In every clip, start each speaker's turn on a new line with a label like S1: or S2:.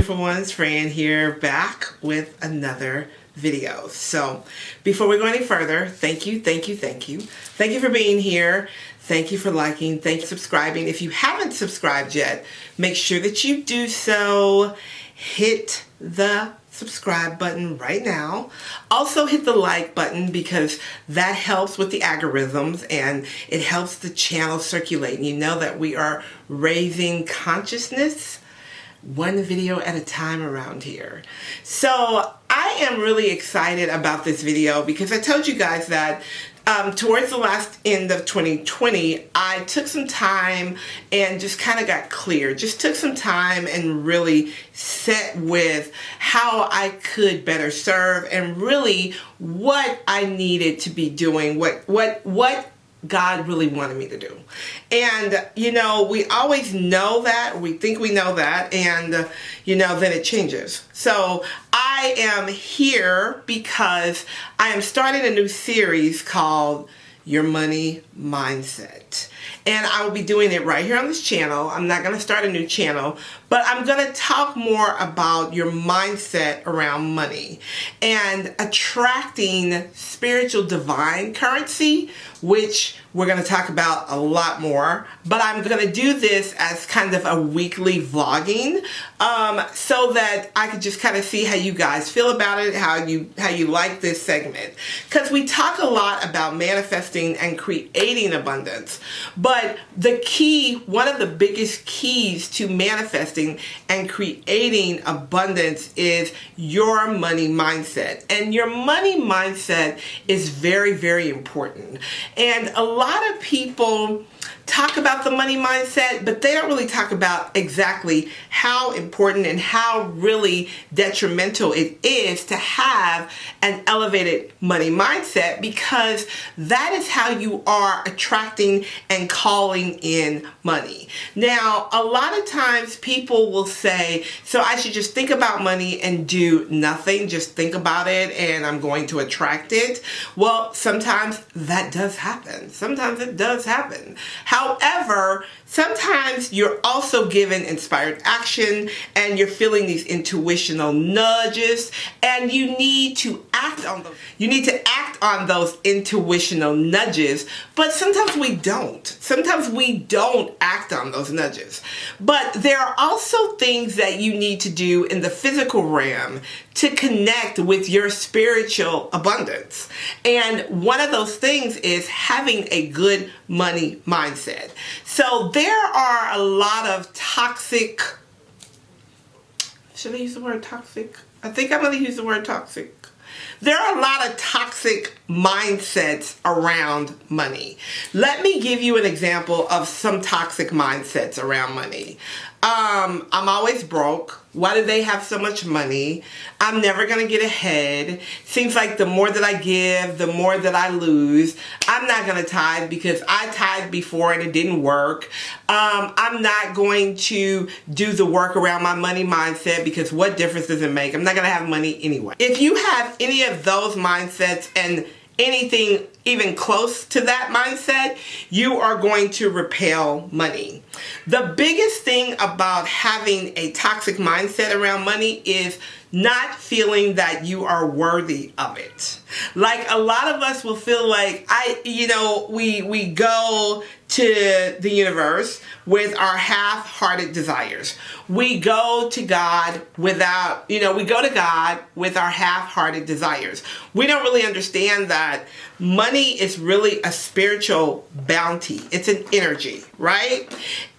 S1: beautiful ones. Fran here, back with another video. So before we go any further, thank you for being here. Thank you for liking, thank you for subscribing. If you haven't subscribed yet, make sure that you do so. Hit the subscribe button right now. Also hit the like button because that helps with the algorithms and it helps the channel circulate. And you know that we are raising consciousness one video at a time around here. So I am really excited about this video because I told you guys that towards the last end of 2020, I took some time and just kind of got clear. Just took some time and really sat with how I could better serve and really what I needed to be doing, what God really wanted me to do. And, you know, we always know that, we think we know that, and, you know, then it changes. So I am here because I am starting a new series called Your Money Mindset. And I will be doing it right here on this channel. I'm not going to start a new channel, but I'm going to talk more about your mindset around money and attracting spiritual divine currency, which we're going to talk about a lot more. But I'm going to do this as kind of a weekly vlogging so that I could just kind of see how you guys feel about it, how you like this segment. Because we talk a lot about manifesting and creating abundance. But the key, one of the biggest keys to manifesting and creating abundance is your money mindset. And your money mindset is very, very important. And a lot of people talk about the money mindset, but they don't really talk about exactly how important and how really detrimental it is to have an elevated money mindset, because that is how you are attracting and calling in money. Now, a lot of times people will say, so I should just think about money and do nothing, just think about it and I'm going to attract it. Well, sometimes that does happen. Sometimes it does happen. However, sometimes you're also given inspired action and you're feeling these intuitional nudges and you need to act on those. You need to act on those intuitional nudges, but sometimes we don't. Sometimes we don't act on those nudges. But there are also things that you need to do in the physical realm to connect with your spiritual abundance. And one of those things is having a good money mindset. So there are a lot of toxic, should I use the word toxic? I think I'm going to use the word toxic. There are a lot of toxic mindsets around money. Let me give you an example of some toxic mindsets around money. I'm always broke. Why do they have so much money? I'm never going to get ahead. Seems like the more that I give, the more that I lose. I'm not going to tithe because I tithed before and it didn't work. I'm not going to do the work around my money mindset because what difference does it make? I'm not going to have money anyway. If you have any of those mindsets and anything even close to that mindset, you are going to repel money. The biggest thing about having a toxic mindset around money is not feeling that you are worthy of it. Like a lot of us will feel like we go to the universe with our half-hearted desires. We go to God without, we go to God with our half-hearted desires. We don't really understand that money is really a spiritual bounty. It's an energy, right?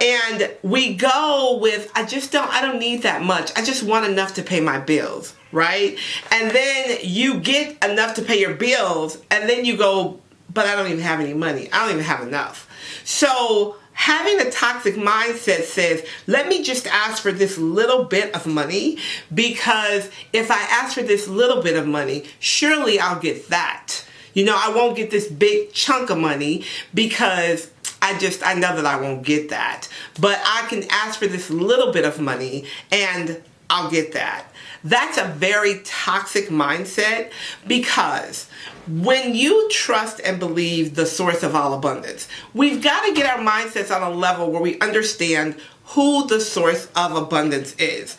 S1: And we go with, I don't need that much. I just want enough to pay my bills, right? And then you get enough to pay your bills and then you go, but I don't even have any money. I don't even have enough. So having a toxic mindset says, let me just ask for this little bit of money, because if I ask for this little bit of money, surely I'll get that. I won't get this big chunk of money because I know that I won't get that. But I can ask for this little bit of money and I'll get that. That's a very toxic mindset, because when you trust and believe the source of all abundance, we've got to get our mindsets on a level where we understand who the source of abundance is.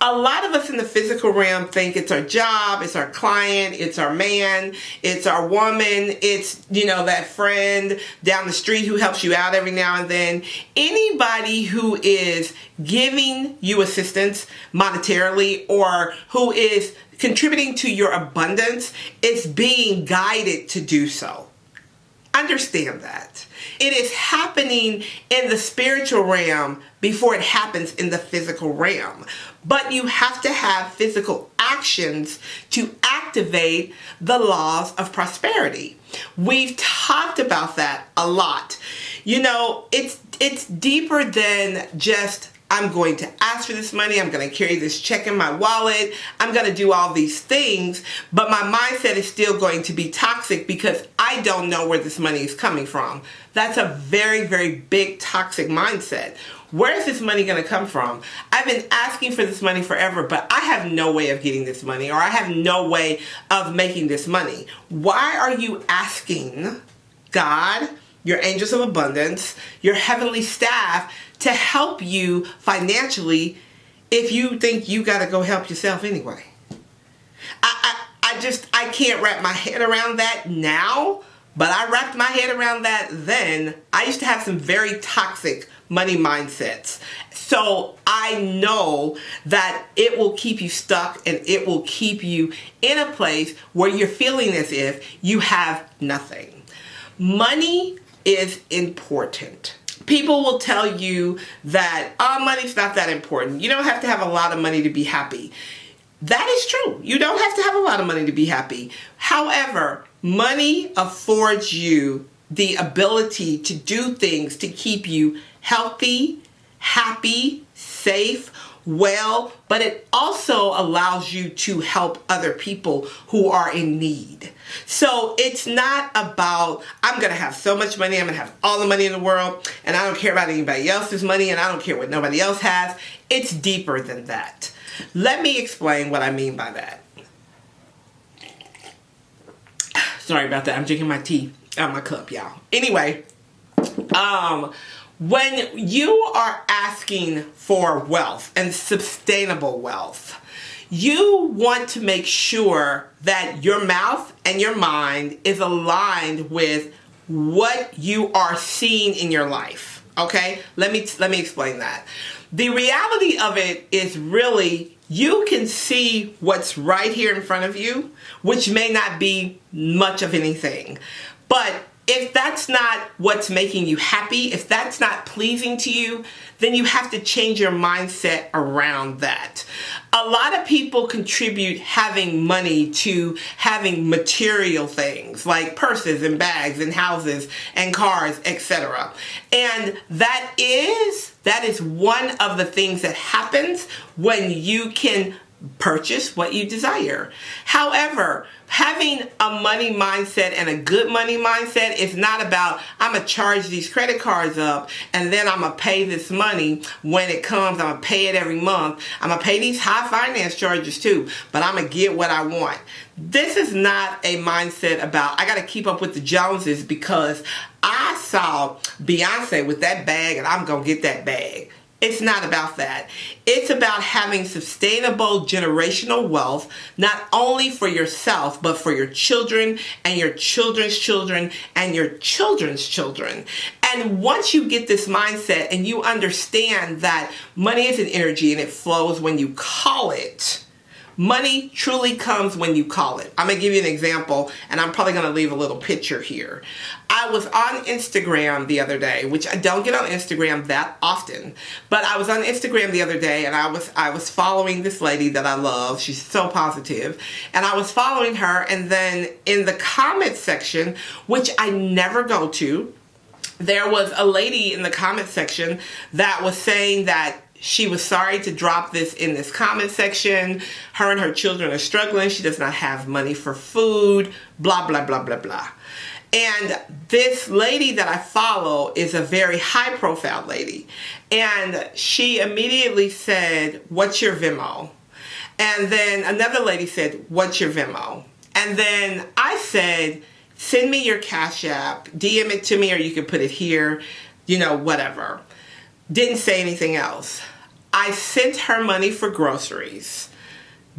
S1: A lot of us in the physical realm think it's our job, it's our client, it's our man, it's our woman, it's, that friend down the street who helps you out every now and then. Anybody who is giving you assistance monetarily or who is contributing to your abundance is being guided to do so. Understand that. It is happening in the spiritual realm before it happens in the physical realm. But you have to have physical actions to activate the laws of prosperity. We've talked about that a lot. It's deeper than just, I'm going to ask for this money, I'm going to carry this check in my wallet, I'm going to do all these things, but my mindset is still going to be toxic because I don't know where this money is coming from. That's a very, very big toxic mindset. Where is this money going to come from? I've been asking for this money forever, but I have no way of getting this money, or I have no way of making this money. Why are you asking God, your angels of abundance, your heavenly staff, to help you financially if you think you got to go help yourself anyway? I can't wrap my head around that now, but I wrapped my head around that then. I used to have some very toxic money mindsets. So I know that it will keep you stuck and it will keep you in a place where you're feeling as if you have nothing. Money is important. People will tell you that, money's not that important. You don't have to have a lot of money to be happy. That is true. You don't have to have a lot of money to be happy. However, money affords you the ability to do things to keep you healthy, happy, safe, well, but it also allows you to help other people who are in need. So it's not about, I'm going to have so much money, I'm going to have all the money in the world, and I don't care about anybody else's money, and I don't care what nobody else has. It's deeper than that. Let me explain what I mean by that. Sorry about that. I'm drinking my tea out of my cup, y'all. Anyway, when you are asking for wealth and sustainable wealth, you want to make sure that your mouth and your mind is aligned with what you are seeing in your life. Okay? Let me explain that. The reality of it is really you can see what's right here in front of you, which may not be much of anything. But if that's not what's making you happy, if that's not pleasing to you, then you have to change your mindset around that. A lot of people contribute having money to having material things like purses and bags and houses and cars, etc. And that is one of the things that happens when you can purchase what you desire. However, having a money mindset and a good money mindset is not about, I'm going to charge these credit cards up and then I'm going to pay this money when it comes. I'm going to pay it every month. I'm going to pay these high finance charges too, but I'm going to get what I want. This is not a mindset about, I got to keep up with the Joneses because I saw Beyonce with that bag and I'm going to get that bag. It's not about that. It's about having sustainable generational wealth, not only for yourself, but for your children and your children's children and your children's children. And once you get this mindset and you understand that money is an energy and it flows when you call it, money truly comes when you call it. I'm going to give you an example, and I'm probably going to leave a little picture here. I was on Instagram the other day, which I don't get on Instagram that often, but I was on Instagram the other day, and I was following this lady that I love. She's so positive, and I was following her, and then in the comment section, which I never go to, there was a lady in the comment section that was saying that she was sorry to drop this in this comment section. Her and her children are struggling. She does not have money for food, blah, blah, blah, blah, blah. And this lady that I follow is a very high profile lady. And she immediately said, "What's your Venmo?" And then another lady said, "What's your Venmo?" And then I said, "Send me your Cash App, DM it to me, or you can put it here, whatever." Didn't say anything else. I sent her money for groceries.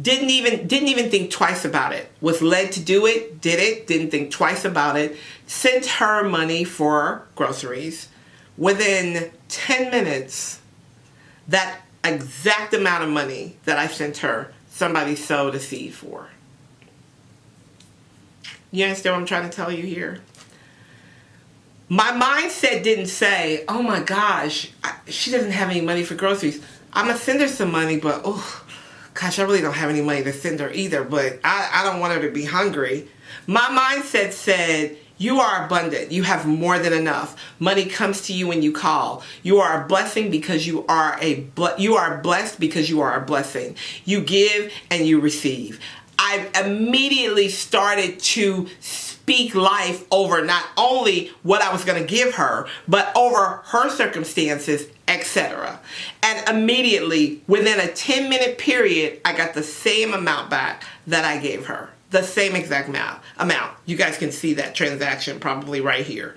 S1: Didn't even think twice about it. Was led to do it, did it, didn't think twice about it. Sent her money for groceries. Within 10 minutes, that exact amount of money that I sent her, somebody sowed a seed for. You understand what I'm trying to tell you here? My mindset didn't say, oh my gosh, she doesn't have any money for groceries. I'm going to send her some money, but oh, gosh, I really don't have any money to send her either, but I don't want her to be hungry. My mindset said, you are abundant. You have more than enough. Money comes to you when you call. You are a blessing because you are blessed because you are a blessing. You give and you receive. I immediately started to speak life over not only what I was going to give her, but over her circumstances, etc. And immediately, within a 10-minute period, I got the same amount back that I gave her. The same exact amount. You guys can see that transaction probably right here.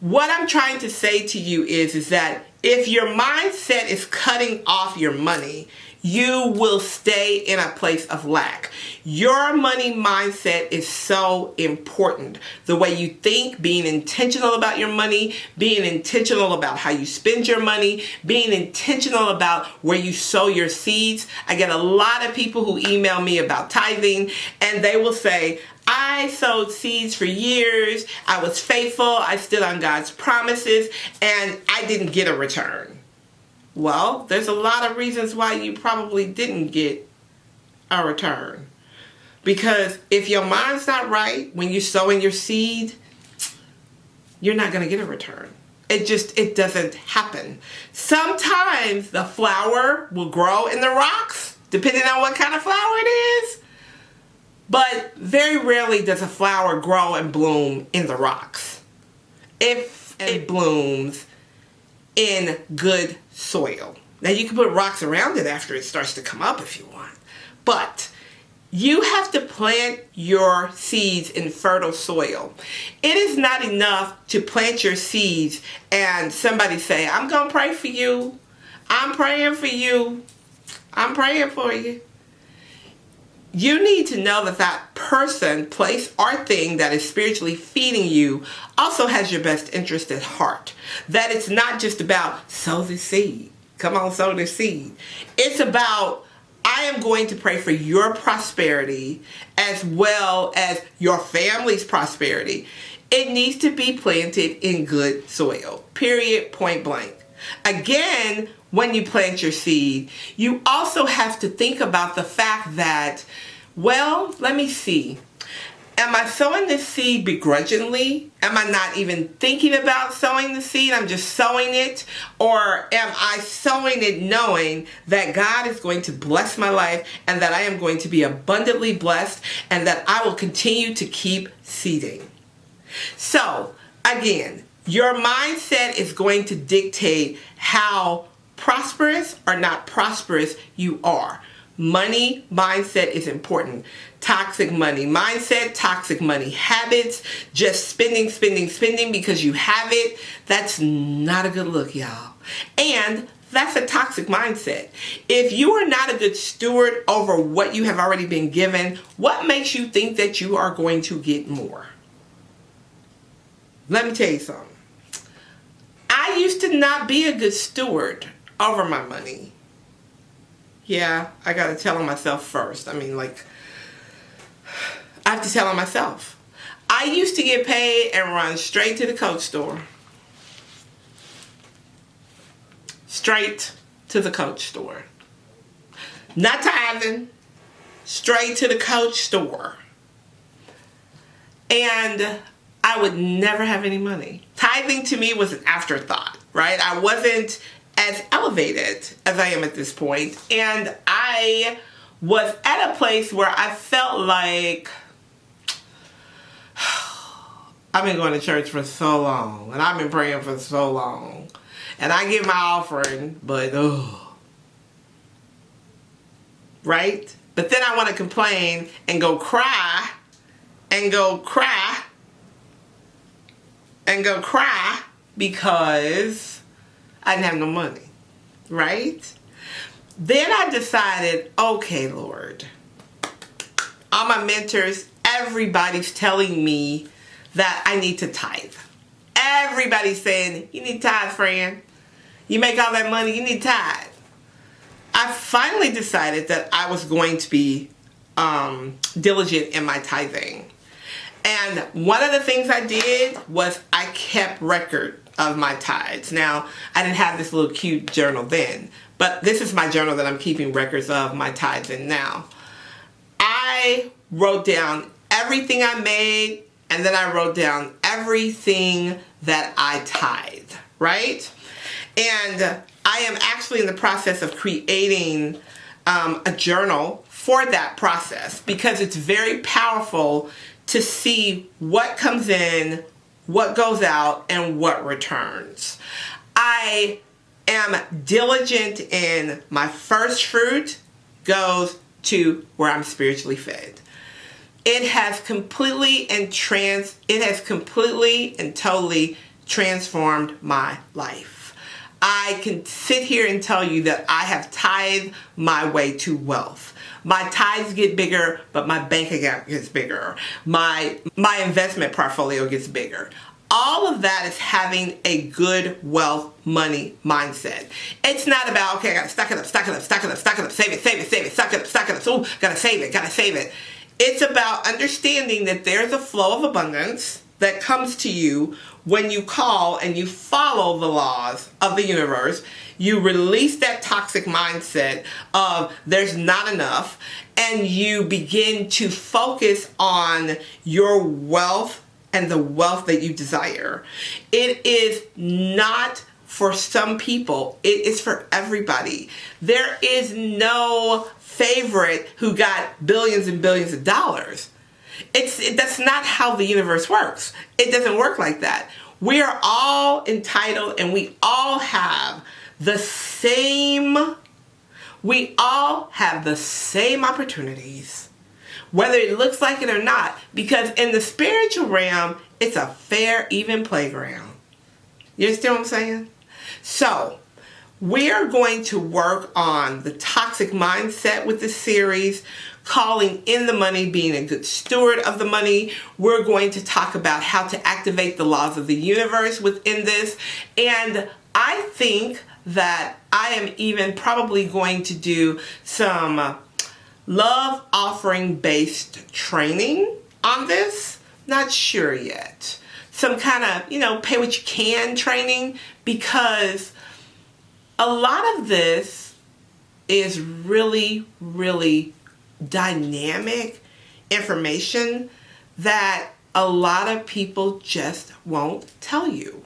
S1: What I'm trying to say to you is that if your mindset is cutting off your money, you will stay in a place of lack. Your money mindset is so important. The way you think, being intentional about your money, being intentional about how you spend your money, being intentional about where you sow your seeds. I get a lot of people who email me about tithing, and they will say, I sowed seeds for years, I was faithful, I stood on God's promises, and I didn't get a return. Well, there's a lot of reasons why you probably didn't get a return. Because if your mind's not right when you're sowing your seed, you're not going to get a return. It doesn't happen. Sometimes the flower will grow in the rocks, depending on what kind of flower it is. But very rarely does a flower grow and bloom in the rocks. If it blooms in good soil. Now you can put rocks around it after it starts to come up if you want. But you have to plant your seeds in fertile soil. It is not enough to plant your seeds and somebody say, I'm going to pray for you. I'm praying for you. I'm praying for you. You need to know that that person, place, or thing that is spiritually feeding you also has your best interest at heart. That it's not just about sow the seed. Come on, sow the seed. It's about, I am going to pray for your prosperity as well as your family's prosperity. It needs to be planted in good soil. Period, point blank. Again, when you plant your seed, you also have to think about the fact that, well, let me see. Am I sowing this seed begrudgingly? Am I not even thinking about sowing the seed? I'm just sowing it? Or am I sowing it knowing that God is going to bless my life and that I am going to be abundantly blessed and that I will continue to keep seeding? So, again, your mindset is going to dictate how prosperous or not prosperous you are. Money mindset is important. Toxic money mindset, toxic money habits, just spending because you have it. That's not a good look, y'all. And that's a toxic mindset. If you are not a good steward over what you have already been given, what makes you think that you are going to get more? Let me tell you something. I used to not be a good steward over my money. Yeah, I gotta tell on myself first. I have to tell on myself. I used to get paid and run straight to the Coach store. Straight to the Coach store. Not tithing. Straight to the Coach store. And I would never have any money. Tithing to me was an afterthought, right? I wasn't as elevated as I am at this point. And I was at a place where I felt like I've been going to church for so long and I've been praying for so long and I give my offering, but right? But then I want to complain and go cry because I didn't have no money, right? Then I decided, okay, Lord, all my mentors, everybody's telling me that I need to tithe. Everybody's saying, you need to tithe, Fran. You make all that money, you need to tithe. I finally decided that I was going to be diligent in my tithing. And one of the things I did was I kept record of my tithes. Now, I didn't have this little cute journal then, but this is my journal that I'm keeping records of my tithes in now. I wrote down everything I made, and then I wrote down everything that I tithe, right? And I am actually in the process of creating a journal for that process, because it's very powerful to see what comes in, what goes out, and what returns. I am diligent in my first fruit goes to where I'm spiritually fed. It has completely and totally transformed my life. I can sit here and tell you that I have tithed my way to wealth. My tithes get bigger, but my bank account gets bigger. My investment portfolio gets bigger. All of that is having a good wealth money mindset. It's not about, okay, I gotta stack it up, save it, stack it up, ooh, gotta save it. It's about understanding that there's a flow of abundance that comes to you when you call and you follow the laws of the universe. You release that toxic mindset of there's not enough, and you begin to focus on your wealth and the wealth that you desire. It is not for some people. It is for everybody. There is no favorite who got billions and billions of dollars. That's not how the universe works. It doesn't work like that. We are all entitled, and we all have the same opportunities, whether it looks like it or not, because in the spiritual realm, it's a fair, even playground. You understand what I'm saying? So, we are going to work on the toxic mindset with this series, calling in the money, being a good steward of the money. We're going to talk about how to activate the laws of the universe within this. And I think that I am even probably going to do some love offering based training on this. Not sure yet. Some kind of, pay what you can training, because a lot of this is really, really dynamic information that a lot of people just won't tell you.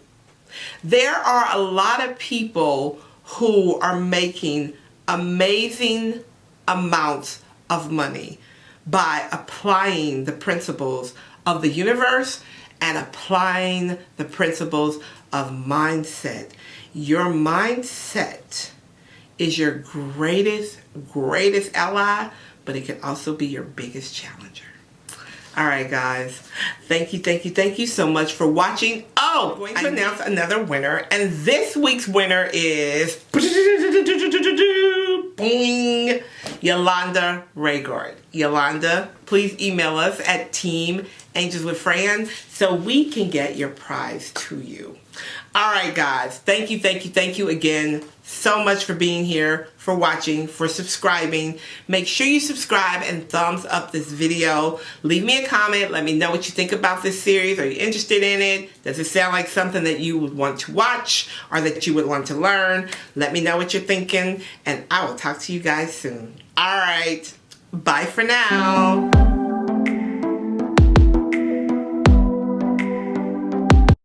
S1: There are a lot of people who are making amazing amounts of money by applying the principles of the universe and applying the principles of mindset. Your mindset is your greatest ally, but it can also be your biggest challenger. All right, guys. Thank you so much for watching. Oh, I'm going to announce another winner, and this week's winner is boing, Yolanda Raygard. Yolanda, please email us at teamangelswithfran so we can get your prize to you. All right, guys. Thank you again so much for being here, for watching, for subscribing. Make sure you subscribe and thumbs up this video. Leave me a comment. Let me know what you think about this series. Are you interested in it? Does it sound like something that you would want to watch or that you would want to learn? Let me know what you're thinking, and I will talk to you guys soon. All right. Bye for now.